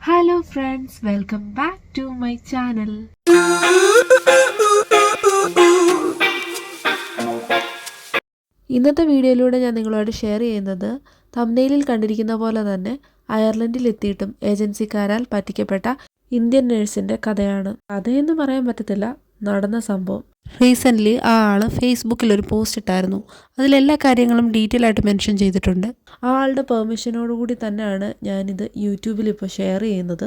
Hello friends, welcome back to my channel. ഇന്നത്തെ വീഡിയോയിലൂടെ ഞാൻ നിങ്ങളോട് ഷെയർ ചെയ്യുന്നത് തംബ്നെയിലിൽ കണ്ടിരിക്കുന്ന പോലെ തന്നെ അയർലൻഡിൽ എത്തിയിട്ടും ഏജൻസിക്കാരാൽ പറ്റിക്കപ്പെട്ട ഇന്ത്യൻ നേഴ്സിൻ്റെ കഥയാണ്. കഥയെന്ന് പറയാൻ പറ്റത്തില്ല, നടന്ന സംഭവം. റീസെൻ്റ്ലി ആ ആൾ ഫേസ്ബുക്കിൽ ഒരു പോസ്റ്റ് ഇട്ടായിരുന്നു. അതിലെല്ലാ കാര്യങ്ങളും ഡീറ്റെയിൽ ആയിട്ട് മെൻഷൻ ചെയ്തിട്ടുണ്ട്. ആ ആളുടെ പെർമിഷനോടുകൂടി തന്നെയാണ് ഞാനിത് യൂട്യൂബിൽ ഇപ്പോൾ ഷെയർ ചെയ്യുന്നത്.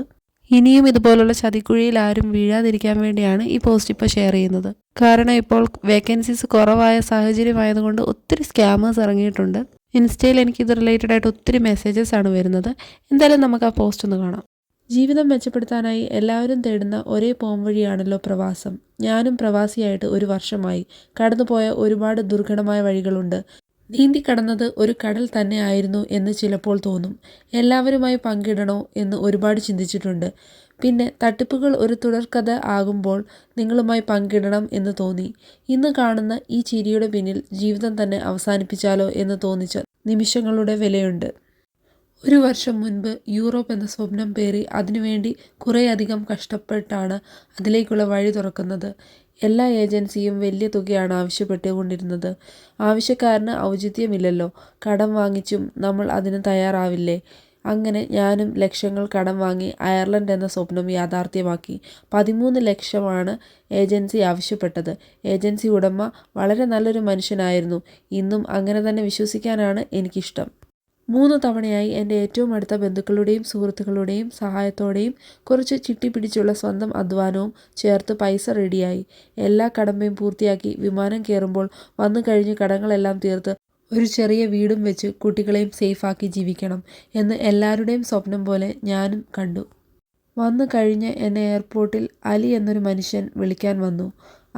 ഇനിയും ഇതുപോലുള്ള ചതിക്കുഴിയിൽ ആരും വീഴാതിരിക്കാൻ വേണ്ടിയാണ് ഈ പോസ്റ്റ് ഇപ്പോൾ ഷെയർ ചെയ്യുന്നത്. കാരണം ഇപ്പോൾ വേക്കൻസീസ് കുറവായ സാഹചര്യമായതുകൊണ്ട് ഒത്തിരി സ്കാമേഴ്സ് ഇറങ്ങിയിട്ടുണ്ട്. ഇൻസ്റ്റയിൽ എനിക്കിത് റിലേറ്റഡ് ആയിട്ട് ഒത്തിരി മെസ്സേജസ് ആണ് വരുന്നത്. എന്തായാലും നമുക്ക് ആ പോസ്റ്റ് ഒന്ന് കാണാം. ജീവിതം മെച്ചപ്പെടുത്താനായി എല്ലാവരും തേടുന്ന ഒരേ പോംവഴിയാണല്ലോ പ്രവാസം. ഞാനും പ്രവാസിയായിട്ട് 1 വർഷമായി. കടന്നുപോയ ഒരുപാട് ദുർഘടമായ വഴികളുണ്ട്. നീന്തി കടന്നത് ഒരു കടൽ തന്നെ ആയിരുന്നു എന്ന് ചിലപ്പോൾ തോന്നും. എല്ലാവരുമായി പങ്കിടണോ എന്ന് ഒരുപാട് ചിന്തിച്ചിട്ടുണ്ട്. പിന്നെ തട്ടിപ്പുകൾ ഒരു തുടർക്കഥ ആകുമ്പോൾ നിങ്ങളുമായി പങ്കിടണം എന്ന് തോന്നി. ഇന്ന് കാണുന്ന ഈ ചിരിയുടെ പിന്നിൽ ജീവിതം തന്നെ അവസാനിപ്പിച്ചാലോ എന്ന് തോന്നിച്ച നിമിഷങ്ങളുടെ വിലയുണ്ട്. 1 വർഷം മുൻപ് യൂറോപ്പ് എന്ന സ്വപ്നം പേറി അതിനുവേണ്ടി കുറേയധികം കഷ്ടപ്പെട്ടാണ് അതിലേക്കുള്ള വഴി തുറക്കുന്നത്. എല്ലാ ഏജൻസിയും വലിയ തുകയാണ് ആവശ്യപ്പെട്ടുകൊണ്ടിരുന്നത്. ആവശ്യക്കാരന് ഔചിത്യമില്ലല്ലോ. കടം വാങ്ങിച്ചും നമ്മൾ അതിന് തയ്യാറാവില്ലേ? അങ്ങനെ ഞാനും ലക്ഷങ്ങൾ കടം വാങ്ങി അയർലൻഡ് എന്ന സ്വപ്നം യാഥാർത്ഥ്യമാക്കി. 13 ലക്ഷമാണ് ഏജൻസി ആവശ്യപ്പെട്ടത്. ഏജൻസി ഉടമ വളരെ നല്ലൊരു മനുഷ്യനായിരുന്നു. ഇന്നും അങ്ങനെ തന്നെ വിശ്വസിക്കാനാണ് എനിക്കിഷ്ടം. 3 തവണയായി എൻ്റെ ഏറ്റവും അടുത്ത ബന്ധുക്കളുടെയും സുഹൃത്തുക്കളുടെയും സഹായത്തോടെയും കുറച്ച് ചിട്ടിപ്പിടിച്ചുള്ള സ്വന്തം അധ്വാനവും ചേർത്ത് പൈസ റെഡിയായി. എല്ലാ കടമ്പയും പൂർത്തിയാക്കി വിമാനം കയറുമ്പോൾ വന്നു കഴിഞ്ഞ് കടങ്ങളെല്ലാം തീർത്ത് ഒരു ചെറിയ വീടും വെച്ച് കുട്ടികളെയും സേഫാക്കി ജീവിക്കണം എന്ന് എല്ലാവരുടെയും സ്വപ്നം പോലെ ഞാനും കണ്ടു. വന്നു കഴിഞ്ഞ് എന്നെ എയർപോർട്ടിൽ അലി എന്നൊരു മനുഷ്യൻ വിളിക്കാൻ വന്നു.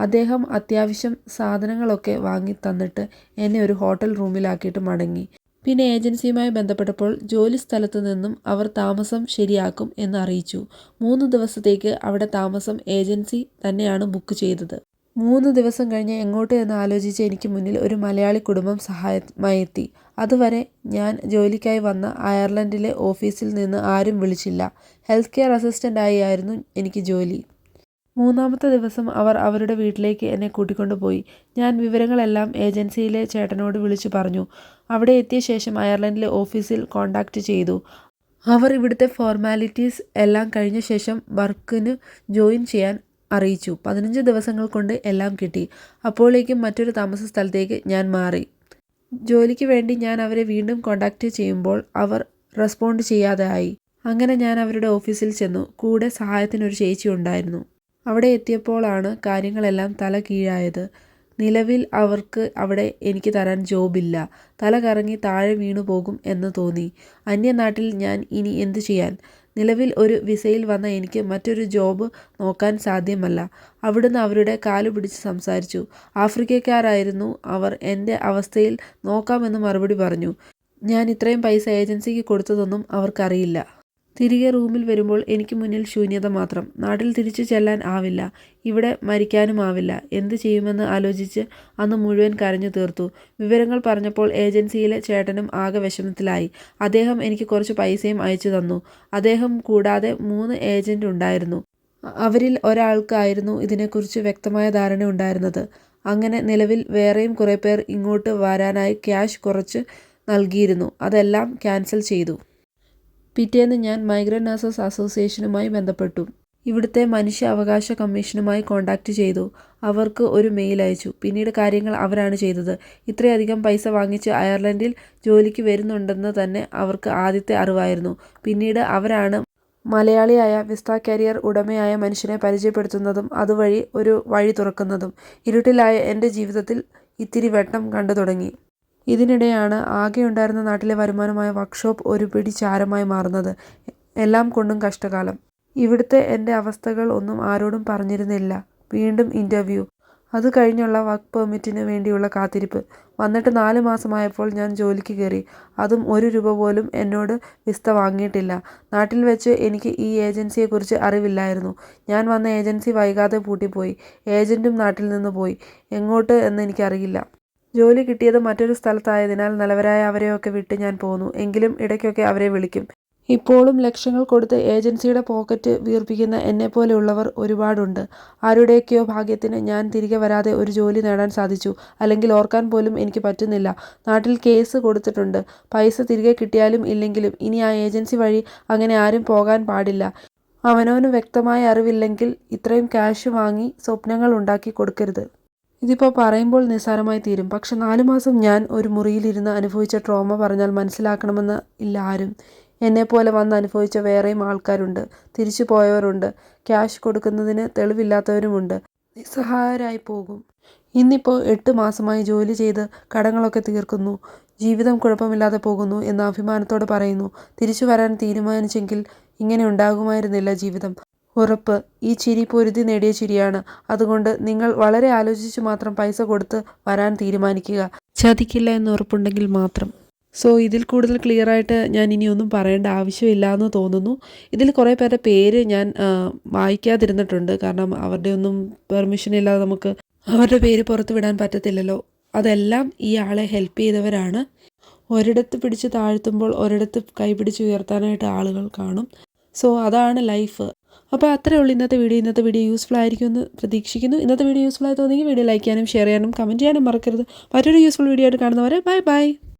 അദ്ദേഹം അത്യാവശ്യം സാധനങ്ങളൊക്കെ വാങ്ങി തന്നിട്ട് എന്നെ ഒരു ഹോട്ടൽ റൂമിലാക്കിയിട്ട് മടങ്ങി. പിന്നെ ഏജൻസിയുമായി ബന്ധപ്പെട്ടപ്പോൾ ജോലി സ്ഥലത്തു നിന്നും അവർ താമസം ശരിയാക്കും എന്ന് അറിയിച്ചു. 3 ദിവസത്തേക്ക് അവിടെ താമസം ഏജൻസി തന്നെയാണ് ബുക്ക് ചെയ്തത്. 3 ദിവസം കഴിഞ്ഞ് എങ്ങോട്ട് എന്ന് ആലോചിച്ച് എനിക്ക് മുന്നിൽ ഒരു മലയാളി കുടുംബം സഹായമായെത്തി. അതുവരെ ഞാൻ ജോലിക്കായി വന്ന അയർലൻഡിലെ ഓഫീസിൽ നിന്ന് ആരും വിളിച്ചില്ല. ഹെൽത്ത് കെയർ അസിസ്റ്റൻ്റ് ആയിരുന്നു എനിക്ക് ജോലി. 3-ാമത്തെ ദിവസം അവർ അവരുടെ വീട്ടിലേക്ക് എന്നെ കൂട്ടിക്കൊണ്ടുപോയി. ഞാൻ വിവരങ്ങളെല്ലാം ഏജൻസിയിലെ ചേട്ടനോട് വിളിച്ചു പറഞ്ഞു. അവിടെ എത്തിയ ശേഷം അയർലൻഡിലെ ഓഫീസിൽ കോൺടാക്റ്റ് ചെയ്തു. അവർ ഇവിടുത്തെ ഫോർമാലിറ്റീസ് എല്ലാം കഴിഞ്ഞ ശേഷം വർക്കിന് ജോയിൻ ചെയ്യാൻ അറിയിച്ചു. 15 ദിവസങ്ങൾ കൊണ്ട് എല്ലാം കിട്ടി. അപ്പോഴേക്കും മറ്റൊരു താമസ സ്ഥലത്തേക്ക് ഞാൻ മാറി. ജോലിക്ക് വേണ്ടി ഞാൻ അവരെ വീണ്ടും കോൺടാക്റ്റ് ചെയ്യുമ്പോൾ അവർ റെസ്പോണ്ട് ചെയ്യാതെ ആയി. അങ്ങനെ ഞാൻ അവരുടെ ഓഫീസിൽ ചെന്നു. കൂടെ സഹായത്തിനൊരു ചേച്ചി ഉണ്ടായിരുന്നു. അവിടെ എത്തിയപ്പോഴാണ് കാര്യങ്ങളെല്ലാം തല കീഴായത്. നിലവിൽ അവർക്ക് അവിടെ എനിക്ക് തരാൻ ജോബില്ല. തല കറങ്ങി താഴെ വീണു പോകും എന്ന് തോന്നി. അന്യനാട്ടിൽ ഞാൻ ഇനി എന്തു ചെയ്യാൻ? നിലവിൽ ഒരു വിസയിൽ വന്ന എനിക്ക് മറ്റൊരു ജോബ് നോക്കാൻ സാധ്യമല്ല. അവിടുന്ന് അവരുടെ കാലു പിടിച്ച് സംസാരിച്ചു. ആഫ്രിക്കക്കാരായിരുന്നു അവർ. എൻ്റെ അവസ്ഥയിൽ നോക്കാമെന്ന് മറുപടി പറഞ്ഞു. ഞാൻ ഇത്രയും പൈസ ഏജൻസിക്ക് കൊടുത്തതൊന്നും അവർക്കറിയില്ല. തിരികെ റൂമിൽ വരുമ്പോൾ എനിക്ക് മുന്നിൽ ശൂന്യത മാത്രം. നാട്ടിൽ തിരിച്ചു ചെല്ലാൻ ആവില്ല. ഇവിടെ മരിക്കാനും ആവില്ല. എന്ത് ചെയ്യുമെന്ന് ആലോചിച്ച് അന്ന് മുഴുവൻ കരഞ്ഞു തീർത്തു. വിവരങ്ങൾ പറഞ്ഞപ്പോൾ ഏജൻസിയിലെ ചേട്ടനും ആകെ വിഷമത്തിലായി. അദ്ദേഹം എനിക്ക് കുറച്ച് പൈസയും അയച്ചു തന്നു. അദ്ദേഹം കൂടാതെ 3 ഏജന്റ് ഉണ്ടായിരുന്നു. അവരിൽ ഒരാൾക്കായിരുന്നു ഇതിനെക്കുറിച്ച് വ്യക്തമായ ധാരണ ഉണ്ടായിരുന്നത്. അങ്ങനെ നിലവിൽ വേറെയും കുറേ പേർ ഇങ്ങോട്ട് വരാനായി ക്യാഷ് കുറച്ച് നൽകിയിരുന്നു. അതെല്ലാം ക്യാൻസൽ ചെയ്തു. പിറ്റേന്ന് ഞാൻ മൈഗ്രൻ്റ് നഴ്സസ് അസോസിയേഷനുമായി ബന്ധപ്പെട്ടു. ഇവിടുത്തെ മനുഷ്യാവകാശ കമ്മീഷനുമായി കോൺടാക്റ്റ് ചെയ്തു. അവർക്ക് ഒരു മെയിൽ അയച്ചു. പിന്നീട് കാര്യങ്ങൾ അവരാണ് ചെയ്തത്. ഇത്രയധികം പൈസ വാങ്ങിച്ച് അയർലൻഡിൽ ജോലിക്ക് വരുന്നുണ്ടെന്ന് തന്നെ അവർക്ക് ആദ്യത്തെ അറിവായിരുന്നു. പിന്നീട് അവരാണ് മലയാളിയായ വിസ്ത കരിയർ ഉടമയായ മനുഷ്യനെ പരിചയപ്പെടുത്തുന്നതും അതുവഴി ഒരു വഴി തുറക്കുന്നതും. ഇരുട്ടിലായ എൻ്റെ ജീവിതത്തിൽ ഇത്തിരി വെട്ടം കണ്ടു തുടങ്ങി. ഇതിനിടെയാണ് ആകെയുണ്ടായിരുന്ന നാട്ടിലെ വരുമാനമായ വർക്ക്ഷോപ്പ് ഒരു പിടി ചാരമായി മാറുന്നത്. എല്ലാം കൊണ്ടും കഷ്ടകാലം. ഇവിടുത്തെ എൻ്റെ അവസ്ഥകൾ ഒന്നും ആരോടും പറഞ്ഞിരുന്നില്ല. വീണ്ടും ഇൻ്റർവ്യൂ. അത് കഴിഞ്ഞുള്ള വർക്ക് പെർമിറ്റിന് വേണ്ടിയുള്ള കാത്തിരിപ്പ്. വന്നിട്ട് 4 മാസമായപ്പോൾ ഞാൻ ജോലിക്ക് കയറി. അതും 1 രൂപ പോലും എന്നോട് വിസ്ത വാങ്ങിയിട്ടില്ല. നാട്ടിൽ വെച്ച് എനിക്ക് ഈ ഏജൻസിയെക്കുറിച്ച് അറിവില്ലായിരുന്നു. ഞാൻ വന്ന ഏജൻസി വൈകാതെ പൂട്ടിപ്പോയി. ഏജൻറ്റും നാട്ടിൽ നിന്ന് പോയി. എങ്ങോട്ട് എന്ന് എനിക്കറിയില്ല. ജോലി കിട്ടിയത് മറ്റൊരു സ്ഥലത്തായതിനാൽ നല്ലവരായ അവരെയൊക്കെ വിട്ട് ഞാൻ പോന്നു. എങ്കിലും ഇടയ്ക്കൊക്കെ അവരെ വിളിക്കും. ഇപ്പോഴും ലക്ഷങ്ങൾ കൊടുത്ത് ഏജൻസിയുടെ പോക്കറ്റ് വീർപ്പിക്കുന്ന എന്നെപ്പോലെയുള്ളവർ ഒരുപാടുണ്ട്. ആരുടെയൊക്കെയോ ഭാഗ്യത്തിന് ഞാൻ തിരികെ വരാതെ ഒരു ജോലി നേടാൻ സാധിച്ചു. അല്ലെങ്കിൽ ഓർക്കാൻ പോലും എനിക്ക് പറ്റുന്നില്ല. നാട്ടിൽ കേസ് കൊടുത്തിട്ടുണ്ട്. പൈസ തിരികെ കിട്ടിയാലും ഇല്ലെങ്കിലും ഇനി ആ ഏജൻസി വഴി അങ്ങനെ ആരും പോകാൻ പാടില്ല. അവനവന് വ്യക്തമായ അറിവില്ലെങ്കിൽ ഇത്രയും ക്യാഷ് വാങ്ങി സ്വപ്നങ്ങൾ ഉണ്ടാക്കി കൊടുക്കരുത്. ഇതിപ്പോൾ പറയുമ്പോൾ നിസ്സാരമായി തീരും. പക്ഷെ 4 മാസം ഞാൻ ഒരു മുറിയിലിരുന്ന് അനുഭവിച്ച ട്രോമ പറഞ്ഞാൽ മനസ്സിലാക്കണമെന്ന് ഇല്ല ആരും. എന്നെപ്പോലെ വന്ന് അനുഭവിച്ച വേറെയും ആൾക്കാരുണ്ട്. തിരിച്ചു പോയവരുണ്ട്. ക്യാഷ് കൊടുക്കുന്നതിന് തെളിവില്ലാത്തവരുമുണ്ട്. നിസ്സഹായരായി പോകും. ഇന്നിപ്പോൾ 8 മാസമായി ജോലി ചെയ്ത് കടങ്ങളൊക്കെ തീർക്കുന്നു. ജീവിതം കുഴപ്പമില്ലാതെ പോകുന്നു എന്ന് അഭിമാനത്തോടെ പറയുന്നു. തിരിച്ചു വരാൻ തീരുമാനിച്ചെങ്കിൽ ഇങ്ങനെ ഉണ്ടാകുമായിരുന്നില്ല ജീവിതം. ഉറപ്പ്. ഈ ചിരി പൊരുതി നേടിയ ചിരിയാണ്. അതുകൊണ്ട് നിങ്ങൾ വളരെ ആലോചിച്ച് മാത്രം പൈസ കൊടുത്ത് വരാൻ തീരുമാനിക്കുക. ചതിക്കില്ല എന്ന് ഉറപ്പുണ്ടെങ്കിൽ മാത്രം. സോ ഇതിൽ കൂടുതൽ ക്ലിയറായിട്ട് ഞാൻ ഇനിയൊന്നും പറയേണ്ട ആവശ്യമില്ല എന്ന് തോന്നുന്നു. ഇതിൽ കുറേ പേരുടെ പേര് ഞാൻ വായിക്കാതിരുന്നിട്ടുണ്ട്. കാരണം അവരുടെ ഒന്നും പെർമിഷൻ ഇല്ലാതെ നമുക്ക് അവരുടെ പേര് പുറത്ത് വിടാൻ പറ്റത്തില്ലല്ലോ. അതെല്ലാം ഈ ആളെ ഹെൽപ്പ് ചെയ്തവരാണ്. ഒരിടത്ത് പിടിച്ച് താഴ്ത്തുമ്പോൾ ഒരിടത്ത് കൈ പിടിച്ച് ഉയർത്താനായിട്ട് ആളുകൾ കാണും. സോ അതാണ് ലൈഫ്. അപ്പോൾ അത്രയേ ഉള്ളൂ ഇന്നത്തെ വീഡിയോ. ഇന്നത്തെ വീഡിയോ യൂസ്ഫുൾ ആയിരിക്കുമെന്ന് പ്രതീക്ഷിക്കുന്നു. ഇന്നത്തെ വീഡിയോ യൂസ്ഫുൾ ആയി തോന്നിയെങ്കിൽ വീഡിയോ ലൈക്ക് ചെയ്യാനും ഷെയർ ചെയ്യാനും കമൻറ്റ് ചെയ്യാനും മറക്കരുത്. മറ്റൊരു യൂസ്ഫുൾ വീഡിയോ ആയിട്ട് കാണുന്നവരെ ബൈ ബൈ.